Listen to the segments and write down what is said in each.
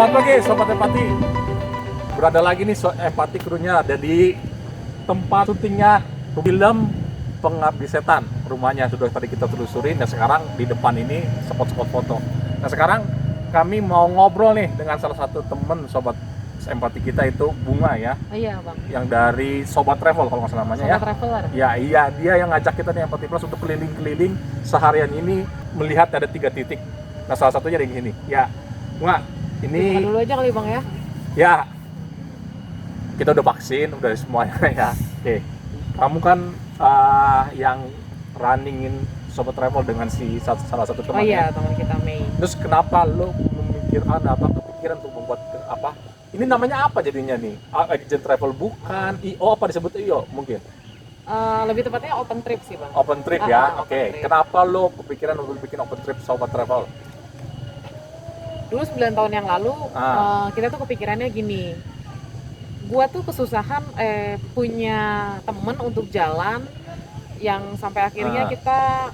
Selamat pagi Sobat Empati. Berada lagi nih Empati krunya ada di tempat syutingnya film Pengabdi Setan. Rumahnya sudah tadi kita telusurin dan sekarang di depan ini spot-spot foto. Nah sekarang kami mau ngobrol nih dengan salah satu temen Sobat Empati kita, itu Bunga ya. Oh iya Bang. Yang dari Sobat Travel kalau nggak salah namanya ya. Sobat Traveler. Ya iya, dia yang ngajak kita nih Empati Plus untuk keliling-keliling seharian ini melihat ada 3 titik. Nah salah satunya di sini. Ya Bunga, ini Buka dulu aja kali Bang ya. ya kita udah vaksin, udah semuanya ya. Oke, kamu kan yang runningin Sobat Travel dengan salah satu Oh temannya. iya, teman kita Mei. Terus kenapa lo memikirkan kepikiran untuk membuat apa? Ini namanya apa jadinya nih? Agent Travel bukan? IO apa disebut IO mungkin? Lebih tepatnya open trip sih Bang. Open trip ya. Open Oke. trip. Kenapa lo kepikiran untuk bikin open trip Sobat Travel? Dulu 9 tahun yang lalu kita tuh kepikirannya gini. Gua tuh kesusahan punya temen untuk jalan yang sampai akhirnya kita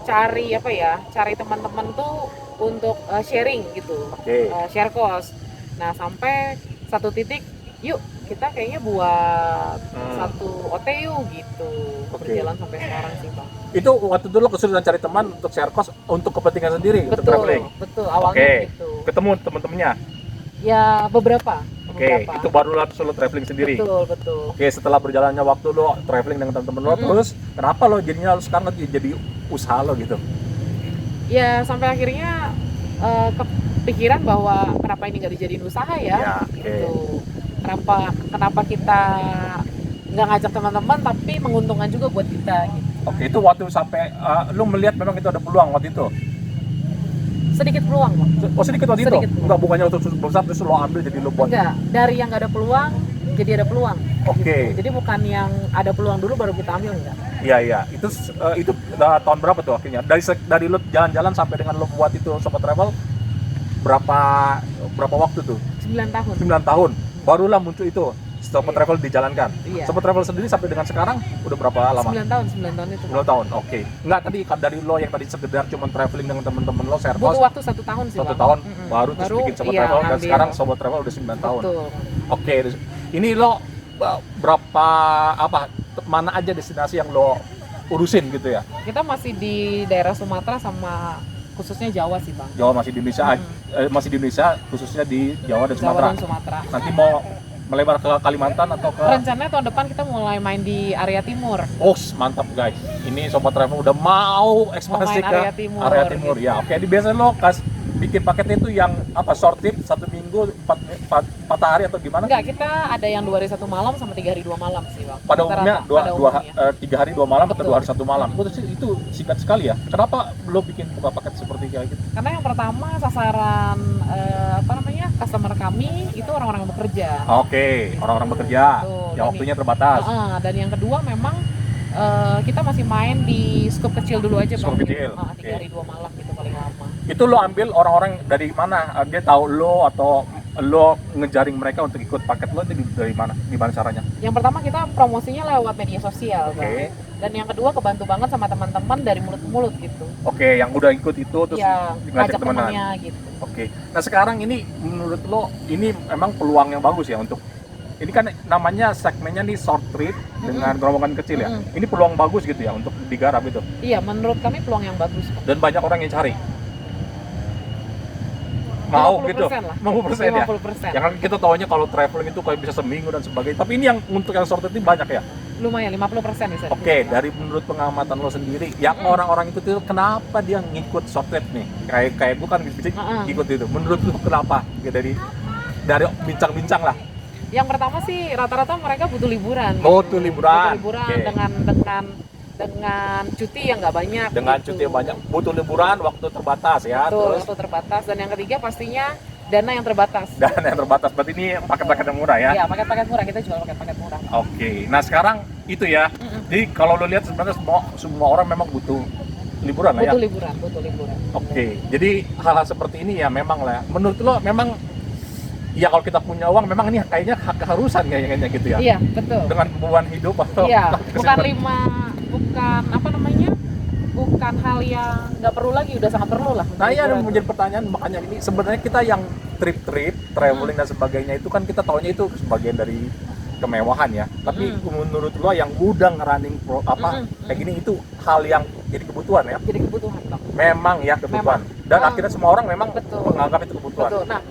cari apa ya? Cari teman-teman tuh untuk sharing gitu. Oke. Share cost. Nah, sampai satu titik, yuk kita kayaknya buat satu OTU gitu. Oke. Berjalan sampai sekarang sih Bang. Itu waktu dulu kesulitan cari teman untuk share cost untuk kepentingan sendiri, untuk traveling. Betul, awalnya Oke. gitu. Ketemu teman-temannya. Ya beberapa. Oke, itu baru lah lo traveling sendiri. Betul. Oke, setelah berjalannya waktu lo traveling dengan teman-teman lo, terus kenapa lo jadinya lo sekarang jadi usaha lo gitu? Ya sampai akhirnya kepikiran bahwa kenapa ini nggak dijadiin usaha ya? Ya, oke. Gitu. Kenapa kita nggak ngajak teman-teman tapi menguntungkan juga buat kita gitu. Oke, itu waktu sampai lo melihat memang itu ada peluang waktu itu. Sedikit peluang Bang. Oh sedikit waktu Sedikit itu? peluang. Enggak, bukannya waktu besar terus lo ambil jadi lo buat? Enggak, dari yang nggak ada peluang jadi ada peluang. Oke. Gitu. Jadi bukan yang ada peluang dulu baru kita ambil, enggak. Iya. Itu udah tahun berapa tuh akhirnya? Dari lo jalan-jalan sampai dengan lo buat itu Sobat Travel berapa waktu tuh? 9 tahun. 9 tahun. Barulah muncul itu Sobat Travel dijalankan. Iya. Sobat Travel sendiri sampai dengan sekarang udah berapa lama? 9 tahun itu. 9 tahun. Oke. Enggak, tadi kan dari lo yang tadi sekedar cuma traveling dengan teman-teman lo share Butuh cost waktu 1 tahun sih 1 Bang. tahun baru terus bikin Sobat iya, Travel dan ngambil. sekarang Sobat Travel udah 9 tahun. Betul. Oke. Ini lo berapa mana aja destinasi yang lo urusin gitu ya? Kita masih di daerah Sumatera sama khususnya Jawa sih Bang. Jawa masih di Indonesia, masih di Indonesia khususnya di Jawa dan Sumatera. Jawa dan Sumatera. Nanti mau melebar ke Kalimantan atau ke? Rencananya tahun depan kita mulai main di area timur. Oh mantap guys, ini Sobat Travel udah mau ekspansi Mau main ke area timur gitu. ya. Oke, di biasanya lo bikin paketnya itu yang apa, short trip 1 minggu 4 hari atau gimana? Enggak, kita ada yang 2 hari 1 malam sama 3 hari 2 malam sih Bang. Pada umumnya Pada 3 hari 2 malam atau Betul. 2 hari 1 malam. Itu singkat sekali ya. Kenapa lo bikin buka paket seperti kayak gitu? Karena yang pertama sasaran customer kami itu orang-orang yang bekerja. Oke, orang-orang bekerja, Betul. yang waktunya terbatas. Dan yang kedua memang kita masih main di scope kecil dulu aja Scope Bang. kecil, 3 oke. hari 2 malam gitu paling lama. Itu lo ambil orang-orang dari mana? Dia tahu lo atau lo ngejaring mereka untuk ikut paket lo itu dari mana? Gimana caranya? Yang pertama kita promosinya lewat media sosial Oke. Bang. Dan yang kedua kebantu banget sama teman-teman dari mulut ke mulut gitu. Oke, yang udah ikut itu terus Ya, ngajak ngajak temenan. temannya gitu. Oke. Nah sekarang ini menurut lo ini memang peluang yang bagus ya untuk ini kan namanya segmennya nih short trip dengan rombongan kecil ya. Ini peluang bagus gitu ya untuk digarap itu. Iya, menurut kami peluang yang bagus Bang. Dan banyak orang yang cari. Mau 50% gitu. lah. 50% ya. 50%. Yang kan kita tahunya kalau traveling itu kayak bisa seminggu dan sebagainya. Tapi ini yang untuk yang short trip ini banyak ya. Lumayan 50% bisa. Oke, dibilang. dari menurut pengamatan lo sendiri, yang orang-orang itu tuh kenapa dia ngikut short trip nih? Kayak bukan ngikut itu. Menurut lo kenapa? Ya, dari bincang-bincang lah. Yang pertama sih rata-rata mereka butuh liburan. Oh, tuh liburan. Butuh liburan Oke. dengan cuti yang nggak banyak. Dengan gitu. cuti yang banyak, butuh liburan, waktu terbatas ya. Betul, Terus waktu terbatas. Dan yang ketiga pastinya dana yang terbatas. dana yang terbatas. Berarti ini paket-paket yang murah ya. Iya, paket-paket murah, kita jual paket-paket murah. Oke. Nah sekarang itu ya. Jadi kalau lo lihat sebenarnya semua orang memang butuh liburan lah ya. Butuh liburan. Oke. Jadi hal-hal seperti ini ya memang lah. Menurut lo memang ya kalau kita punya uang memang ini kayaknya keharusan kayaknya gitu ya. Iya, betul. Dengan beban hidup atau Iya, bukan hal yang nggak perlu lagi, udah sangat perlu lah. Nah ya Liburan. menjadi pertanyaan, makanya ini sebenarnya kita yang trip-trip, traveling dan sebagainya itu kan kita taunya itu sebagian dari kemewahan ya. Tapi menurut lo yang udah ngerunning kayak gini itu hal yang jadi kebutuhan ya? Jadi kebutuhan dong. Memang ya kebutuhan. Dan akhirnya semua orang memang Betul. menganggap itu kebutuhan. Betul. Nah,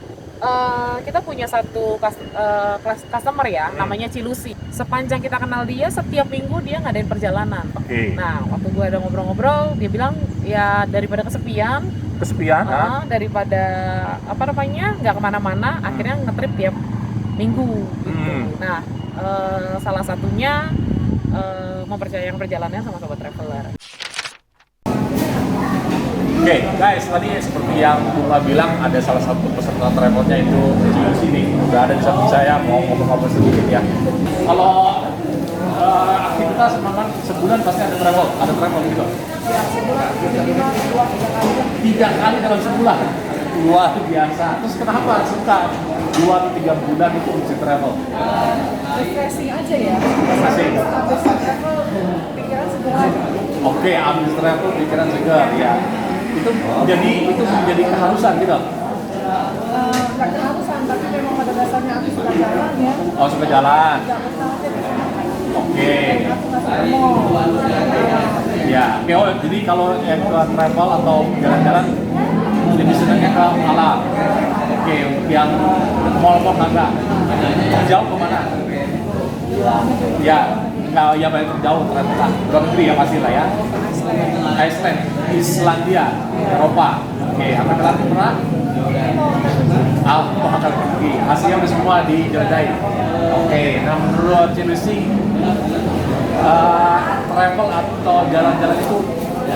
kita punya satu customer ya, namanya Cilusi. Sepanjang kita kenal dia, setiap minggu dia ngadain perjalanan. Oke. Nah, waktu gue ada ngobrol-ngobrol, dia bilang ya daripada kesepian, daripada apa namanya nggak kemana-mana, akhirnya ngetrip tiap minggu. Gitu. Nah, salah satunya mempercayakan perjalanannya sama Sobat Traveler. Oke, guys, tadi seperti yang Bunga bilang ada salah satu peserta travelnya itu di sini. Udah ada di samping saya, mau ngobrol-ngobrol sedikit ya. Kalau aktivitas memang sebulan pasti ada travel gitu. Ya, sebulan minimal 2-3 kali. 3 kali dalam sebulan. Luar biasa. Terus kenapa suka 2-3 bulan itu mesti travel? Refreshing aja ya. Refreshing. Habis travel, pikiran segar aja. Oke, habis travel pikiran segar ya. Itu menjadi keharusan gitu. Nggak keharusan, tapi memang pada dasarnya aku suka jalan ya. Oh, suka jalan. Nggak betah aja di rumah. Oke. Aku nggak suka mall. Ya, oke, jadi kalau yang ke travel atau jalan-jalan lebih senangnya ke alam. Oke, untuk yang mall-mall enggak. Jauh kemana? Ya, nggak ya paling terjauh ternyata. Luar negeri ya pasti lah ya. Iceland, Islandia, Eropa. Oke, apa kalian pernah? Mau akan pergi. Asia udah semua dijelajahi. Oke, nah menurut Cilusi, travel atau jalan-jalan itu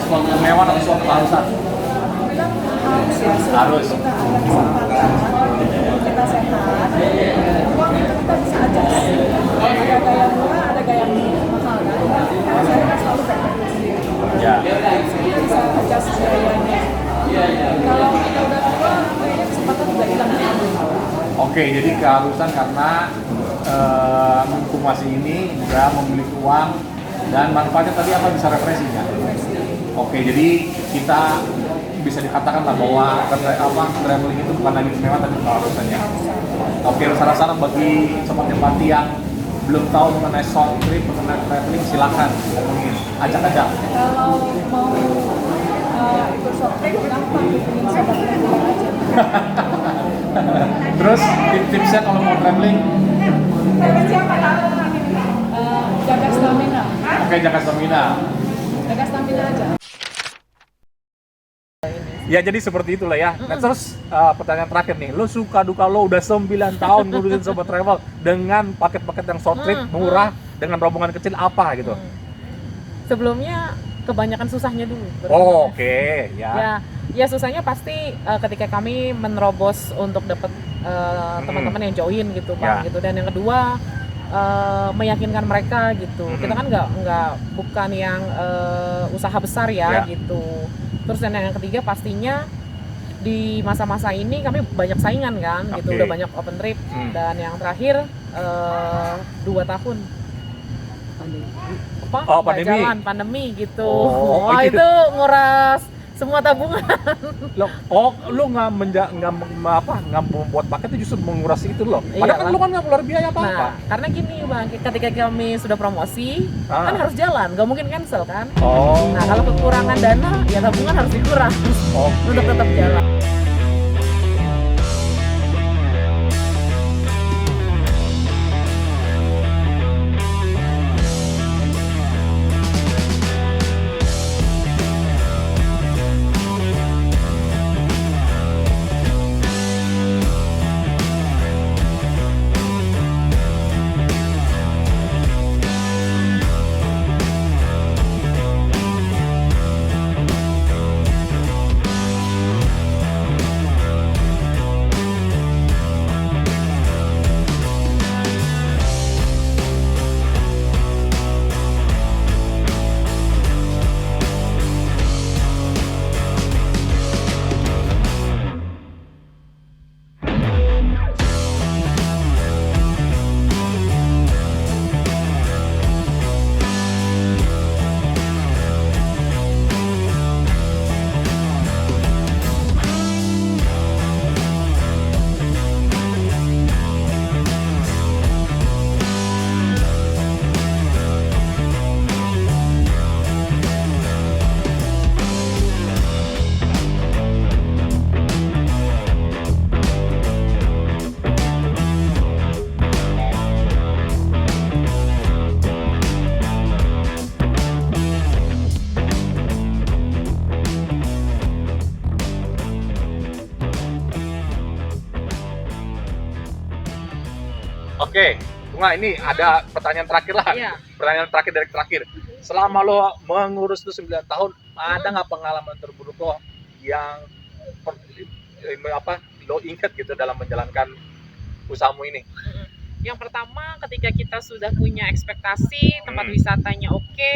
suatu kemewahan atau suatu keharusan? Harus ya, Harus. kita ada kesempatan, kita sehat, uang itu kita bisa adjust. Ada gaya murah, ada gaya mahal kan. Kalau saya kan selalu backpacker sendiri. Ya. Kita bisa adjust gayanya. Kalau kita udah tua, kayaknya kesempatan udah hilang. Oke, jadi keharusan karena mumpung masih ini juga memiliki uang dan manfaatnya tadi apa bisa refreshing ya. Oke, jadi kita bisa dikatakan lah bahwa traveling itu bukan lagi kemewahan tapi keharusannya. Oke, saran-saran bagi sobat empati yang belum tahu mengenai short trip, mengenai traveling, silakan ngomongin, ajak-ajak. Kalau mau ikut short trip, gampang hubungin Sobat Traveler aja. Terus tips-tipsnya kalau mau traveling? Siapa tahu? Jaga stamina. Oke, jaga stamina. Jaga stamina aja. Ya jadi seperti itulah ya. Nah terus pertanyaan terakhir nih, lo suka duka lo udah 9 tahun ngurusin Sobat Travel dengan paket-paket yang short trip murah dengan rombongan kecil apa gitu? Sebelumnya kebanyakan susahnya dulu. Oh, oke. Ya. Ya susahnya pasti ketika kami menerobos untuk dapat teman-teman yang join gitu Pak, gitu. Dan yang kedua meyakinkan mereka gitu. Kita kan bukan yang usaha besar ya gitu. Terus dan yang ketiga pastinya di masa-masa ini kami banyak saingan kan gitu, udah banyak open trip. Dan yang terakhir 2 tahun pandemi gitu. Wah gitu. Itu nguras semua tabungan. Lu nggak membuat paket itu justru menguras itu loh. Padahal kan lu kan nggak keluar biaya apa-apa. Nah, karena gini Bang, ketika kami sudah promosi, kan harus jalan, nggak mungkin cancel kan. Nah, kalau kekurangan dana, ya tabungan harus dikuras untuk tetap jalan. Oke, Bunga, ini ada pertanyaan terakhir lah. Iya. Pertanyaan terakhir dari terakhir. Selama lo mengurus itu 9 tahun, ada nggak pengalaman terburuk lo yang lo ingat gitu dalam menjalankan usahamu ini? Yang pertama, ketika kita sudah punya ekspektasi tempat wisatanya oke,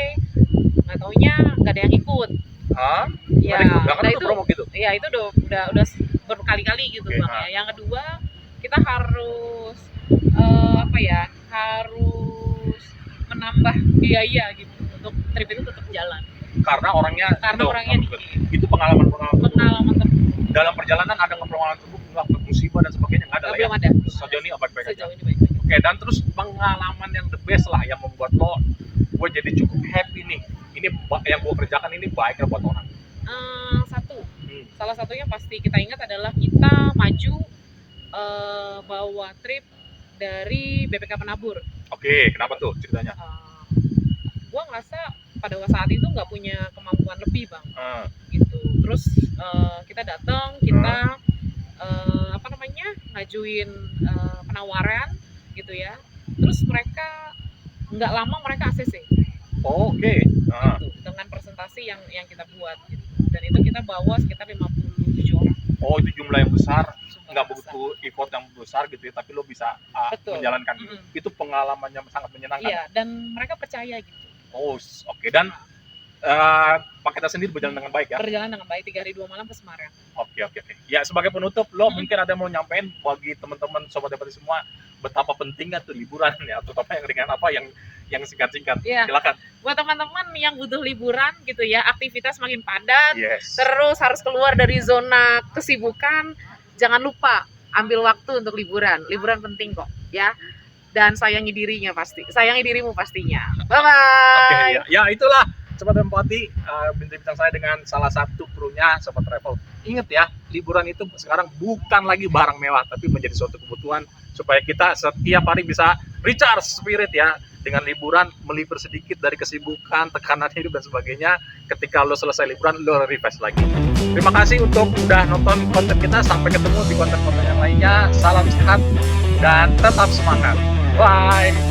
nggak taunya nggak ada yang ikut. Hah? Ya, nah itu promo gitu. Ya itu udah berkali-kali gitu Oke, Bang ya. Yang kedua, kita harus harus menambah biaya gitu untuk trip itu tetap jalan. Karena orangnya Dikit. Itu pengalaman dalam terburuk. perjalanan ada nggak pengalaman terburuk, nggak musibah dan sebagainya, nggak ada lah ya? Belum ada. Sejauh ini baik-baik aja. Sejauh ini baik-baik. Oke, dan terus pengalaman yang the best lah yang membuat lo, gue jadi cukup happy nih. Ini yang gue kerjakan ini baik ya buat orang. Salah satunya pasti kita ingat adalah kita maju bawa trip dari BPK Penabur. Oke, kenapa tuh ceritanya? Gue ngerasa pada saat itu nggak punya kemampuan lebih Bang, gitu. Terus kita datang, kita ngajuin penawaran gitu ya. Terus mereka nggak lama mereka ACC. Oke. Gitu, dengan presentasi yang kita buat gitu. Dan itu kita bawa sekitar 57 orang. Oh, itu jumlah yang besar, nggak begitu effort yang besar gitu ya, tapi lo bisa menjalankan. Itu pengalamannya sangat menyenangkan. Iya, dan mereka percaya gitu. Oh, oke. Dan Paketa sendiri berjalan dengan baik ya? Berjalan dengan baik, 3 hari 2 malam ke Semarang. Oke. Ya, sebagai penutup, lo mungkin ada mau nyampein bagi teman-teman Sobat Dapati semua betapa pentingnya tuh liburan ya, terutama yang ringan yang singkat-singkat. Ya. Silakan. Buat teman-teman yang butuh liburan gitu ya, aktivitas makin padat, Yes. terus harus keluar dari zona kesibukan, jangan lupa ambil waktu untuk liburan. Liburan penting kok ya. Dan sayangi dirinya pasti. Sayangi dirimu pastinya. Bye-bye. Oke, ya itulah Sobat Empati, bincang-bincang saya dengan salah satu krunya Sobat Travel. Ingat ya, liburan itu sekarang bukan lagi barang mewah, tapi menjadi suatu kebutuhan supaya kita setiap hari bisa recharge spirit ya, dengan liburan, melipir sedikit dari kesibukan, tekanan hidup dan sebagainya. Ketika lo selesai liburan, lo refresh lagi. Terima kasih untuk udah nonton konten kita. Sampai ketemu di konten-konten yang lainnya. Salam sehat dan tetap semangat. Bye.